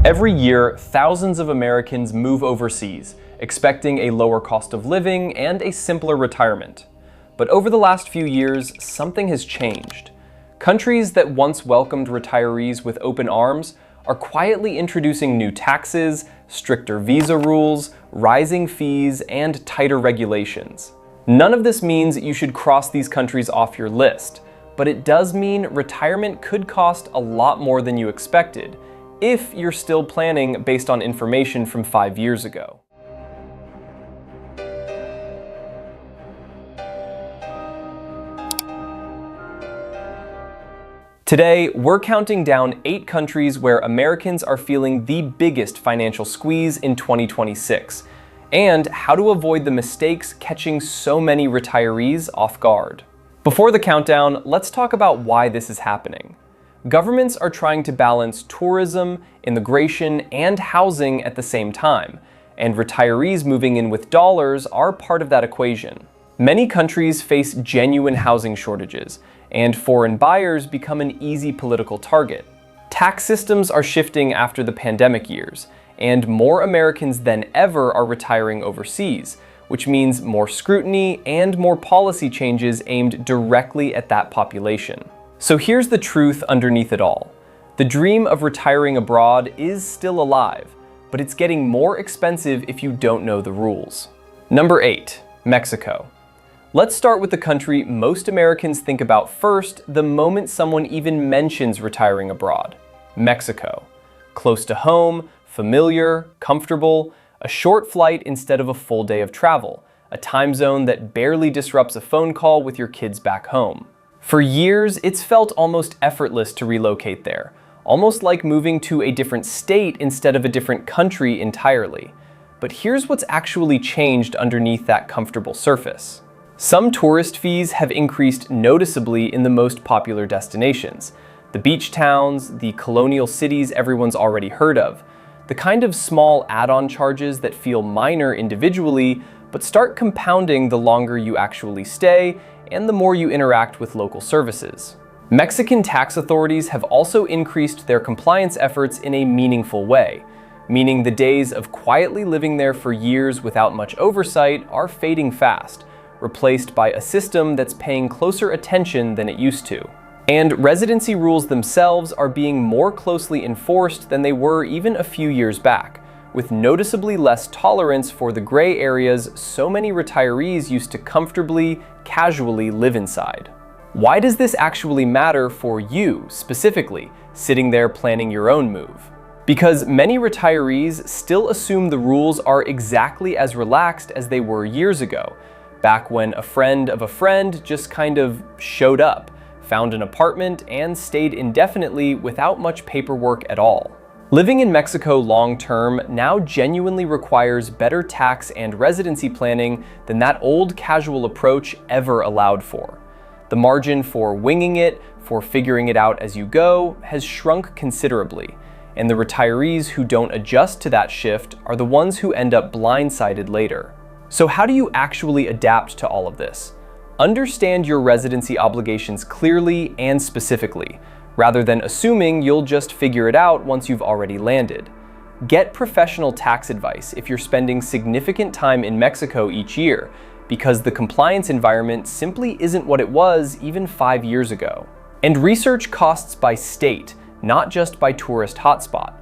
Every year, thousands of Americans move overseas, expecting a lower cost of living and a simpler retirement. But over the last few years, something has changed. Countries that once welcomed retirees with open arms are quietly introducing new taxes, stricter visa rules, rising fees, and tighter regulations. None of this means you should cross these countries off your list, but it does mean retirement could cost a lot more than you expected, if you're still planning based on information from 5 years ago. Today, we're counting down 8 countries where Americans are feeling the biggest financial squeeze in 2026, and how to avoid the mistakes catching so many retirees off guard. Before the countdown, let's talk about why this is happening. Governments are trying to balance tourism, immigration, and housing at the same time, and retirees moving in with dollars are part of that equation. Many countries face genuine housing shortages, and foreign buyers become an easy political target. Tax systems are shifting after the pandemic years, and more Americans than ever are retiring overseas, which means more scrutiny and more policy changes aimed directly at that population. So here's the truth underneath it all. The dream of retiring abroad is still alive, but it's getting more expensive if you don't know the rules. Number 8, Mexico. Let's start with the country most Americans think about first the moment someone even mentions retiring abroad: Mexico. Close to home, familiar, comfortable, a short flight instead of a full day of travel, a time zone that barely disrupts a phone call with your kids back home. For years, it's felt almost effortless to relocate there, almost like moving to a different state instead of a different country entirely. But here's what's actually changed underneath that comfortable surface. Some tourist fees have increased noticeably in the most popular destinations. The beach towns, the colonial cities everyone's already heard of. The kind of small add-on charges that feel minor individually, but start compounding the longer you actually stay and the more you interact with local services. Mexican tax authorities have also increased their compliance efforts in a meaningful way, meaning the days of quietly living there for years without much oversight are fading fast, replaced by a system that's paying closer attention than it used to. And residency rules themselves are being more closely enforced than they were even a few years back, with noticeably less tolerance for the gray areas so many retirees used to comfortably, casually live inside. Why does this actually matter for you, specifically, sitting there planning your own move? Because many retirees still assume the rules are exactly as relaxed as they were years ago, back when a friend of a friend just kind of showed up, found an apartment, and stayed indefinitely without much paperwork at all. Living in Mexico long-term now genuinely requires better tax and residency planning than that old casual approach ever allowed for. The margin for winging it, for figuring it out as you go, has shrunk considerably, and the retirees who don't adjust to that shift are the ones who end up blindsided later. So how do you actually adapt to all of this? Understand your residency obligations clearly and specifically, rather than assuming you'll just figure it out once you've already landed. Get professional tax advice if you're spending significant time in Mexico each year, because the compliance environment simply isn't what it was even 5 years ago. And research costs by state, not just by tourist hotspot,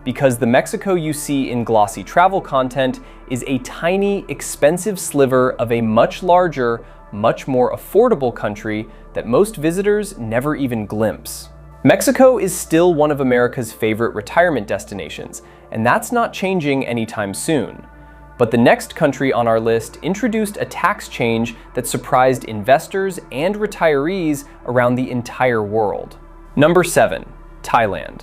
because the Mexico you see in glossy travel content is a tiny, expensive sliver of a much larger, much more affordable country that most visitors never even glimpse. Mexico is still one of America's favorite retirement destinations, and that's not changing anytime soon. But the next country on our list introduced a tax change that surprised investors and retirees around the entire world. Number 7, Thailand.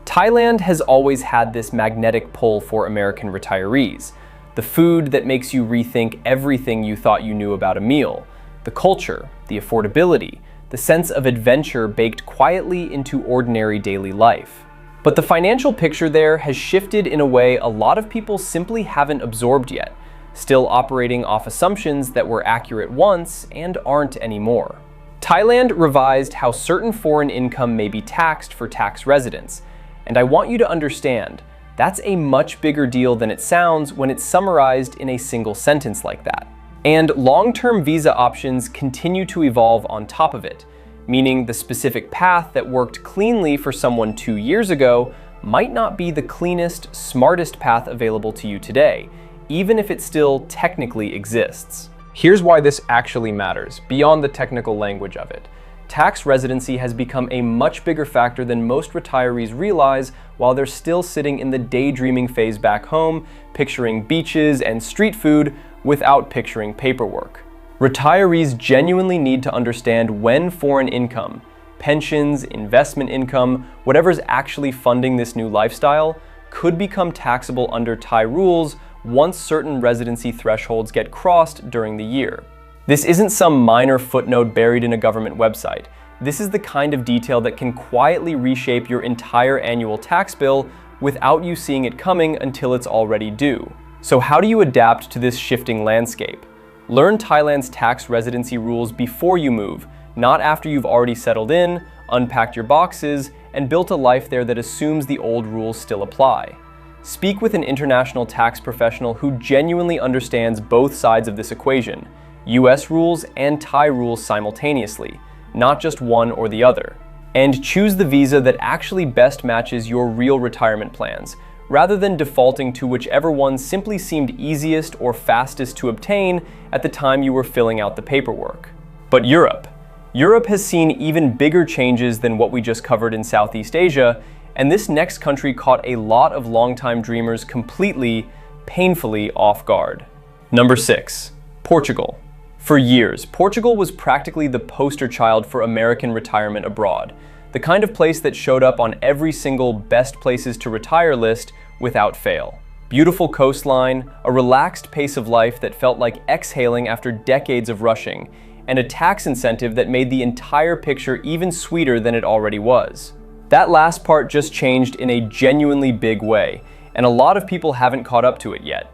Thailand has always had this magnetic pull for American retirees. The food that makes you rethink everything you thought you knew about a meal. The culture, the affordability, the sense of adventure baked quietly into ordinary daily life. But the financial picture there has shifted in a way a lot of people simply haven't absorbed yet, still operating off assumptions that were accurate once and aren't anymore. Thailand revised how certain foreign income may be taxed for tax residents, and I want you to understand, That's a much bigger deal than it sounds when it's summarized in a single sentence like that. And long-term visa options continue to evolve on top of it, meaning the specific path that worked cleanly for someone 2 years ago might not be the cleanest, smartest path available to you today, even if it still technically exists. Here's why this actually matters, beyond the technical language of it. Tax residency has become a much bigger factor than most retirees realize while they're still sitting in the daydreaming phase back home, picturing beaches and street food without picturing paperwork. Retirees genuinely need to understand when foreign income, pensions, investment income, whatever's actually funding this new lifestyle, could become taxable under Thai rules once certain residency thresholds get crossed during the year. This isn't some minor footnote buried in a government website. This is the kind of detail that can quietly reshape your entire annual tax bill without you seeing it coming until it's already due. So how do you adapt to this shifting landscape? Learn Thailand's tax residency rules before you move, not after you've already settled in, unpacked your boxes, and built a life there that assumes the old rules still apply. Speak with an international tax professional who genuinely understands both sides of this equation, US rules and Thai rules simultaneously, not just one or the other. And choose the visa that actually best matches your real retirement plans, rather than defaulting to whichever one simply seemed easiest or fastest to obtain at the time you were filling out the paperwork. But Europe has seen even bigger changes than what we just covered in Southeast Asia, and this next country caught a lot of longtime dreamers completely, painfully off guard. Number 6, Portugal. For years, Portugal was practically the poster child for American retirement abroad, the kind of place that showed up on every single best places to retire list without fail. Beautiful coastline, a relaxed pace of life that felt like exhaling after decades of rushing, and a tax incentive that made the entire picture even sweeter than it already was. That last part just changed in a genuinely big way, and a lot of people haven't caught up to it yet.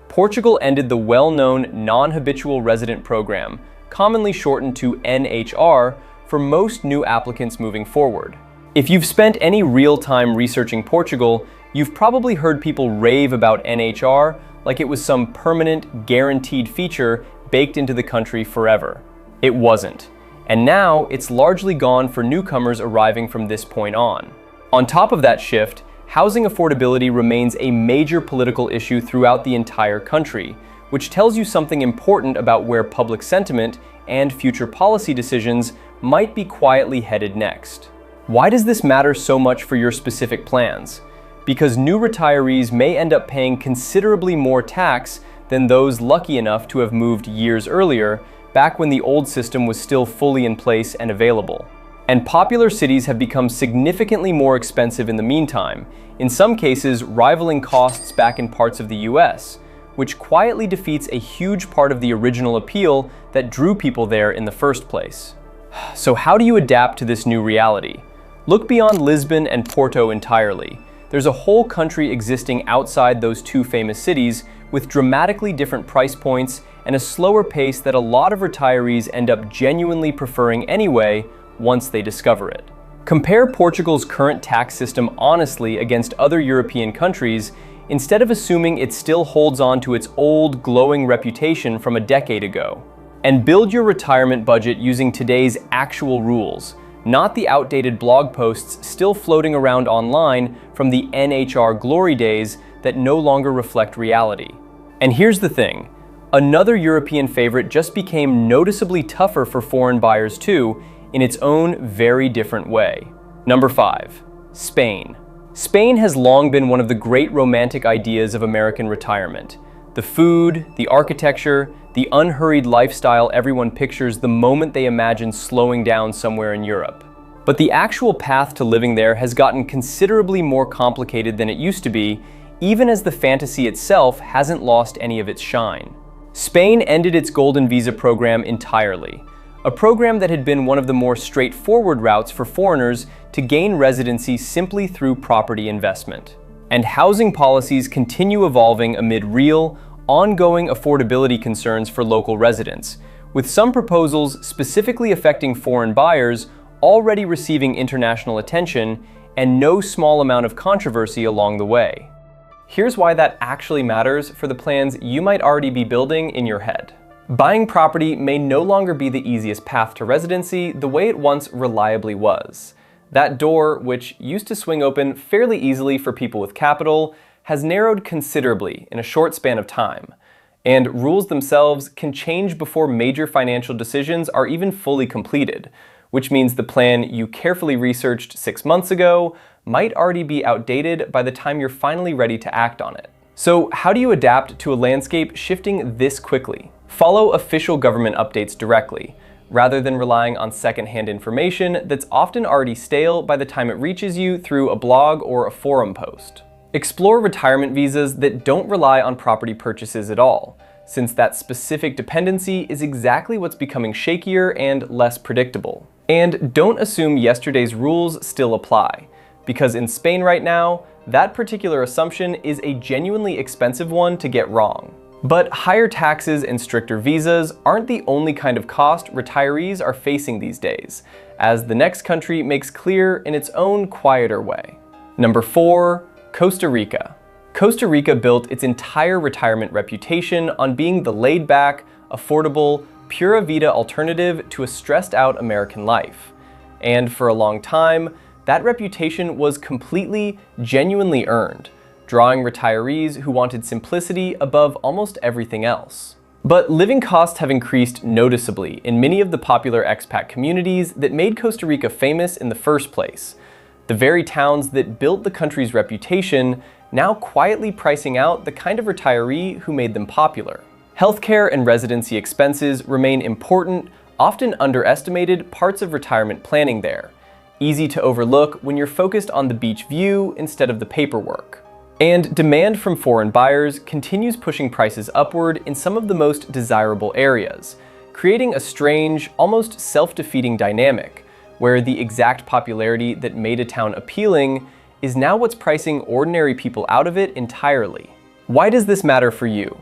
Portugal ended the well-known non-habitual resident program, commonly shortened to NHR, for most new applicants moving forward. If you've spent any real time researching Portugal, you've probably heard people rave about NHR like it was some permanent, guaranteed feature baked into the country forever. It wasn't. And now it's largely gone for newcomers arriving from this point on. On top of that shift, housing affordability remains a major political issue throughout the entire country, which tells you something important about where public sentiment and future policy decisions might be quietly headed next. Why does this matter so much for your specific plans? Because new retirees may end up paying considerably more tax than those lucky enough to have moved years earlier, back when the old system was still fully in place and available. And popular cities have become significantly more expensive in the meantime, in some cases rivaling costs back in parts of the US, which quietly defeats a huge part of the original appeal that drew people there in the first place. So how do you adapt to this new reality? Look beyond Lisbon and Porto entirely. There's a whole country existing outside those two famous cities with dramatically different price points and a slower pace that a lot of retirees end up genuinely preferring anyway once they discover it. Compare Portugal's current tax system honestly against other European countries instead of assuming it still holds on to its old, glowing reputation from a decade ago. And build your retirement budget using today's actual rules, not the outdated blog posts still floating around online from the NHR glory days that no longer reflect reality. And here's the thing, another European favorite just became noticeably tougher for foreign buyers too, in its own very different way. Number 5, Spain. Spain has long been one of the great romantic ideas of American retirement. The food, the architecture, the unhurried lifestyle everyone pictures the moment they imagine slowing down somewhere in Europe. But the actual path to living there has gotten considerably more complicated than it used to be, even as the fantasy itself hasn't lost any of its shine. Spain ended its Golden Visa program entirely, a program that had been one of the more straightforward routes for foreigners to gain residency simply through property investment. And housing policies continue evolving amid real, ongoing affordability concerns for local residents, with some proposals specifically affecting foreign buyers already receiving international attention and no small amount of controversy along the way. Here's why that actually matters for the plans you might already be building in your head. Buying property may no longer be the easiest path to residency the way it once reliably was. That door, which used to swing open fairly easily for people with capital, has narrowed considerably in a short span of time. And rules themselves can change before major financial decisions are even fully completed, which means the plan you carefully researched 6 months ago might already be outdated by the time you're finally ready to act on it. So how do you adapt to a landscape shifting this quickly? Follow official government updates directly, rather than relying on secondhand information that's often already stale by the time it reaches you through a blog or a forum post. Explore retirement visas that don't rely on property purchases at all, since that specific dependency is exactly what's becoming shakier and less predictable. And don't assume yesterday's rules still apply, because in Spain right now, that particular assumption is a genuinely expensive one to get wrong. But higher taxes and stricter visas aren't the only kind of cost retirees are facing these days, as the next country makes clear in its own quieter way. Number 4, Costa Rica. Costa Rica built its entire retirement reputation on being the laid-back, affordable, pura vida alternative to a stressed-out American life. And for a long time, that reputation was completely, genuinely earned, drawing retirees who wanted simplicity above almost everything else. But living costs have increased noticeably in many of the popular expat communities that made Costa Rica famous in the first place. The very towns that built the country's reputation now quietly pricing out the kind of retiree who made them popular. Healthcare and residency expenses remain important, often underestimated parts of retirement planning there, easy to overlook when you're focused on the beach view instead of the paperwork. And demand from foreign buyers continues pushing prices upward in some of the most desirable areas, creating a strange, almost self-defeating dynamic, where the exact popularity that made a town appealing is now what's pricing ordinary people out of it entirely. Why does this matter for you?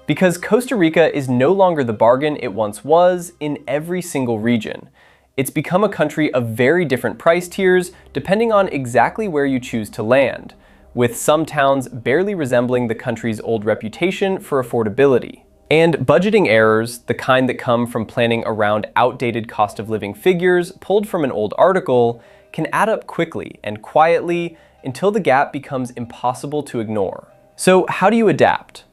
Because Costa Rica is no longer the bargain it once was in every single region. It's become a country of very different price tiers depending on exactly where you choose to land, with some towns barely resembling the country's old reputation for affordability. And budgeting errors, the kind that come from planning around outdated cost of living figures pulled from an old article, can add up quickly and quietly until the gap becomes impossible to ignore. So how do you adapt?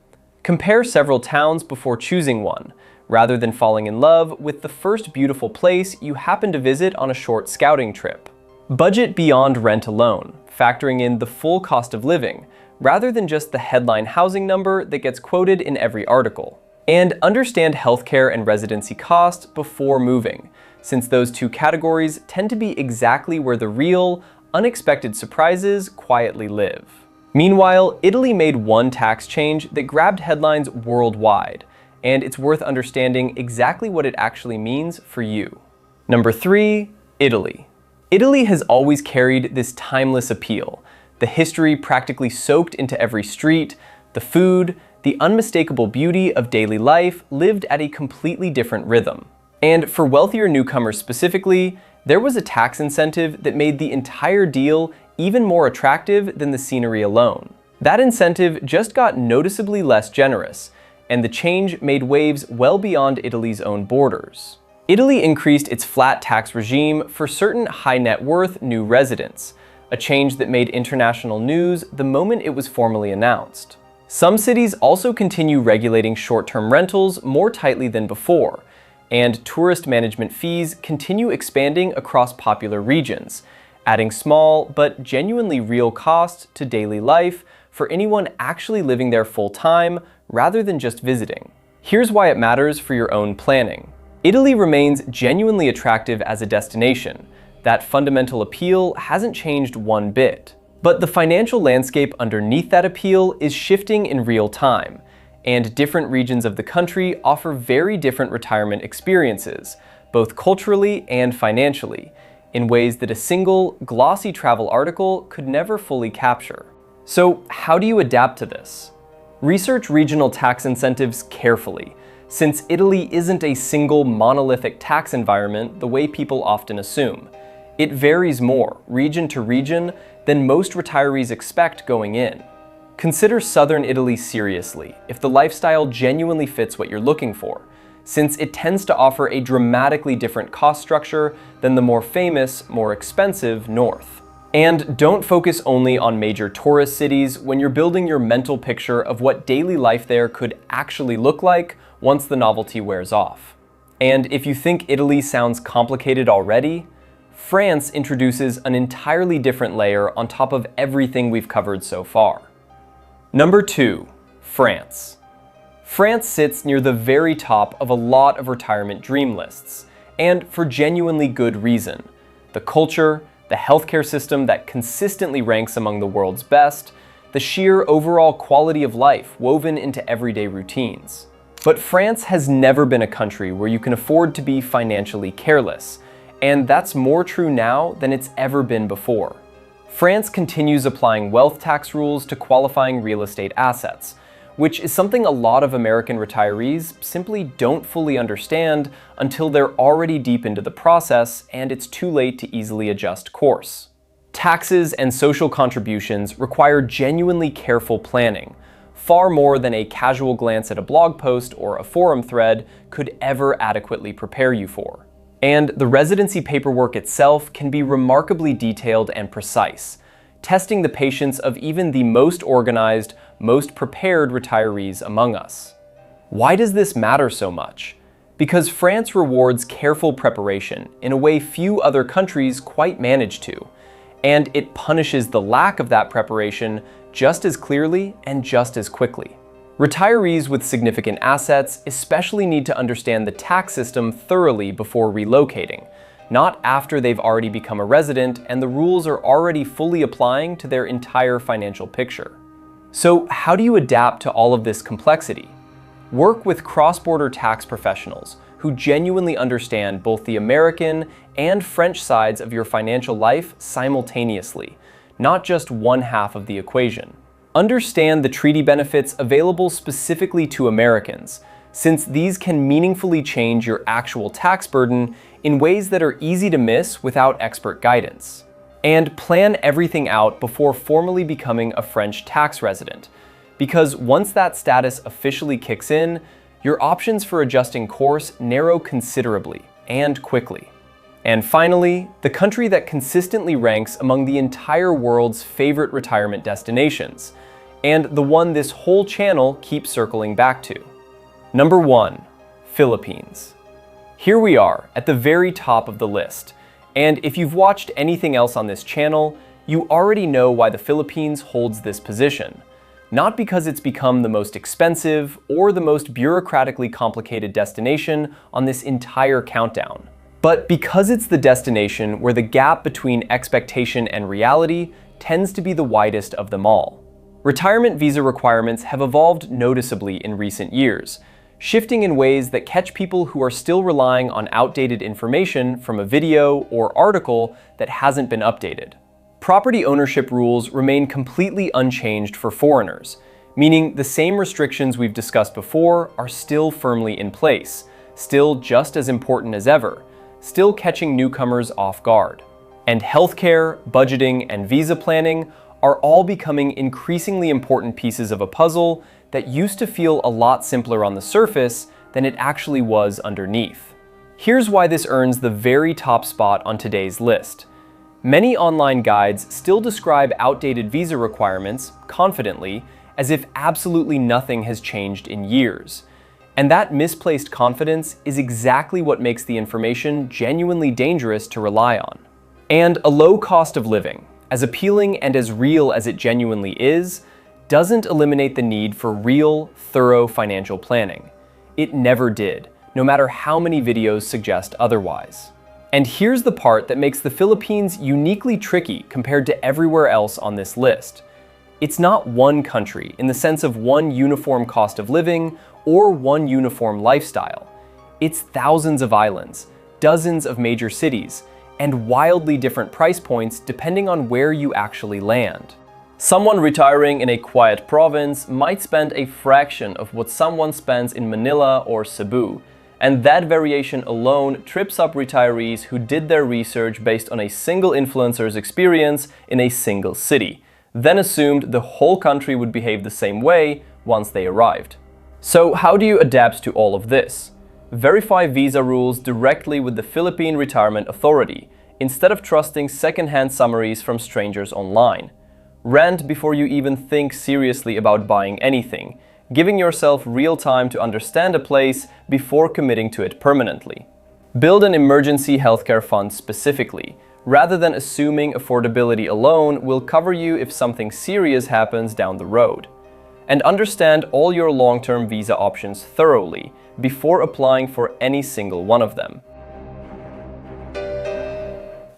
Compare several towns before choosing one, rather than falling in love with the first beautiful place you happen to visit on a short scouting trip. Budget beyond rent alone, factoring in the full cost of living, rather than just the headline housing number that gets quoted in every article. And understand healthcare and residency costs before moving, since those two categories tend to be exactly where the real, unexpected surprises quietly live. Meanwhile, Italy made one tax change that grabbed headlines worldwide, and it's worth understanding exactly what it actually means for you. Number 3, Italy. Italy has always carried this timeless appeal, the history practically soaked into every street, the food, the unmistakable beauty of daily life lived at a completely different rhythm. And for wealthier newcomers specifically, there was a tax incentive that made the entire deal even more attractive than the scenery alone. That incentive just got noticeably less generous, and the change made waves well beyond Italy's own borders. Italy increased its flat tax regime for certain high net worth new residents, a change that made international news the moment it was formally announced. Some cities also continue regulating short-term rentals more tightly than before, and tourist management fees continue expanding across popular regions, adding small but genuinely real costs to daily life for anyone actually living there full-time rather than just visiting. Here's why it matters for your own planning. Italy remains genuinely attractive as a destination. That fundamental appeal hasn't changed one bit. But the financial landscape underneath that appeal is shifting in real time, and different regions of the country offer very different retirement experiences, both culturally and financially, in ways that a single, glossy travel article could never fully capture. So how do you adapt to this? Research regional tax incentives carefully, since Italy isn't a single monolithic tax environment the way people often assume. It varies more, region to region, than most retirees expect going in. Consider southern Italy seriously if the lifestyle genuinely fits what you're looking for, since it tends to offer a dramatically different cost structure than the more famous, more expensive north. And don't focus only on major tourist cities when you're building your mental picture of what daily life there could actually look like once the novelty wears off. And if you think Italy sounds complicated already, France introduces an entirely different layer on top of everything we've covered so far. Number 2, France. France sits near the very top of a lot of retirement dream lists, and for genuinely good reason. The culture, the healthcare system that consistently ranks among the world's best, the sheer overall quality of life woven into everyday routines. But France has never been a country where you can afford to be financially careless, and that's more true now than it's ever been before. France continues applying wealth tax rules to qualifying real estate assets, which is something a lot of American retirees simply don't fully understand until they're already deep into the process and it's too late to easily adjust course. Taxes and social contributions require genuinely careful planning, far more than a casual glance at a blog post or a forum thread could ever adequately prepare you for. And the residency paperwork itself can be remarkably detailed and precise, testing the patience of even the most organized, most prepared retirees among us. Why does this matter so much? Because France rewards careful preparation in a way few other countries quite manage to, and it punishes the lack of that preparation just as clearly and just as quickly. Retirees with significant assets especially need to understand the tax system thoroughly before relocating, not after they've already become a resident and the rules are already fully applying to their entire financial picture. So how do you adapt to all of this complexity? Work with cross-border tax professionals who genuinely understand both the American and French sides of your financial life simultaneously, not just one half of the equation. Understand the treaty benefits available specifically to Americans, since these can meaningfully change your actual tax burden in ways that are easy to miss without expert guidance. And plan everything out before formally becoming a French tax resident, because once that status officially kicks in, your options for adjusting course narrow considerably and quickly. And finally, the country that consistently ranks among the entire world's favorite retirement destinations, and the one this whole channel keeps circling back to. Number 1, Philippines. Here we are at the very top of the list, and if you've watched anything else on this channel, you already know why the Philippines holds this position. Not because it's become the most expensive or the most bureaucratically complicated destination on this entire countdown, but because it's the destination where the gap between expectation and reality tends to be the widest of them all. Retirement visa requirements have evolved noticeably in recent years, shifting in ways that catch people who are still relying on outdated information from a video or article that hasn't been updated. Property ownership rules remain completely unchanged for foreigners, meaning the same restrictions we've discussed before are still firmly in place, still just as important as ever, still catching newcomers off guard. And healthcare, budgeting, and visa planning are all becoming increasingly important pieces of a puzzle that used to feel a lot simpler on the surface than it actually was underneath. Here's why this earns the very top spot on today's list. Many online guides still describe outdated visa requirements, confidently, as if absolutely nothing has changed in years. And that misplaced confidence is exactly what makes the information genuinely dangerous to rely on. And a low cost of living, as appealing and as real as it genuinely is, doesn't eliminate the need for real, thorough financial planning. It never did, no matter how many videos suggest otherwise. And here's the part that makes the Philippines uniquely tricky compared to everywhere else on this list. It's not one country in the sense of one uniform cost of living or one uniform lifestyle. It's thousands of islands, dozens of major cities, and wildly different price points depending on where you actually land. Someone retiring in a quiet province might spend a fraction of what someone spends in Manila or Cebu, and that variation alone trips up retirees who did their research based on a single influencer's experience in a single city, then assumed the whole country would behave the same way once they arrived. So how do you adapt to all of this? Verify visa rules directly with the Philippine Retirement Authority, instead of trusting second-hand summaries from strangers online. Rent before you even think seriously about buying anything, giving yourself real time to understand a place before committing to it permanently. Build an emergency healthcare fund specifically, rather than assuming affordability alone will cover you if something serious happens down the road. And understand all your long-term visa options thoroughly before applying for any single one of them.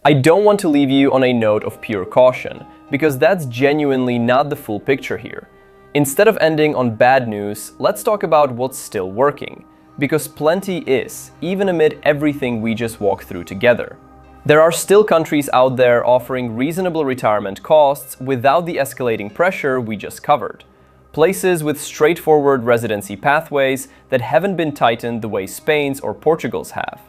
I don't want to leave you on a note of pure caution, because that's genuinely not the full picture here. Instead of ending on bad news, let's talk about what's still working, because plenty is, even amid everything we just walked through together. There are still countries out there offering reasonable retirement costs without the escalating pressure we just covered. Places with straightforward residency pathways that haven't been tightened the way Spain's or Portugal's have.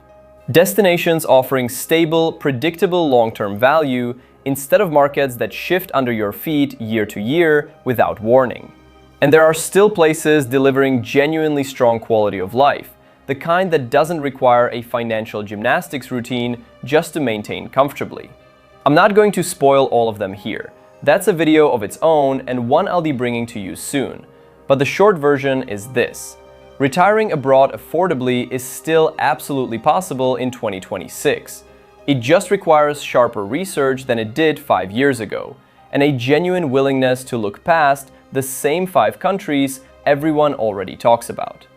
Destinations offering stable, predictable long-term value instead of markets that shift under your feet year to year without warning. And there are still places delivering genuinely strong quality of life, the kind that doesn't require a financial gymnastics routine just to maintain comfortably. I'm not going to spoil all of them here. That's a video of its own and one I'll be bringing to you soon. But the short version is this. Retiring abroad affordably is still absolutely possible in 2026. It just requires sharper research than it did 5 years ago, and a genuine willingness to look past the same 5 countries everyone already talks about.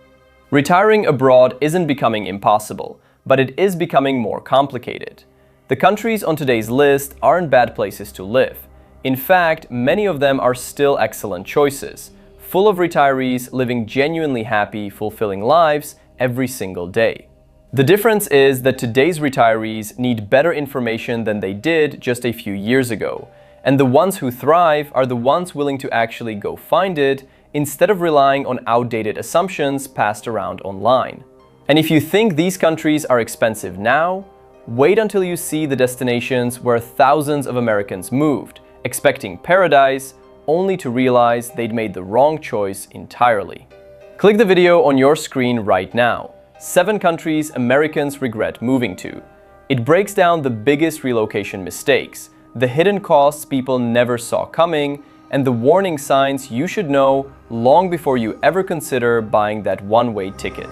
Retiring abroad isn't becoming impossible, but it is becoming more complicated. The countries on today's list aren't bad places to live. In fact, many of them are still excellent choices, full of retirees living genuinely happy, fulfilling lives every single day. The difference is that today's retirees need better information than they did just a few years ago, and the ones who thrive are the ones willing to actually go find it instead of relying on outdated assumptions passed around online. And if you think these countries are expensive now, wait until you see the destinations where thousands of Americans moved, expecting paradise, only to realize they'd made the wrong choice entirely. Click the video on your screen right now. 7 countries Americans regret moving to. It breaks down the biggest relocation mistakes, the hidden costs people never saw coming, and the warning signs you should know long before you ever consider buying that one-way ticket.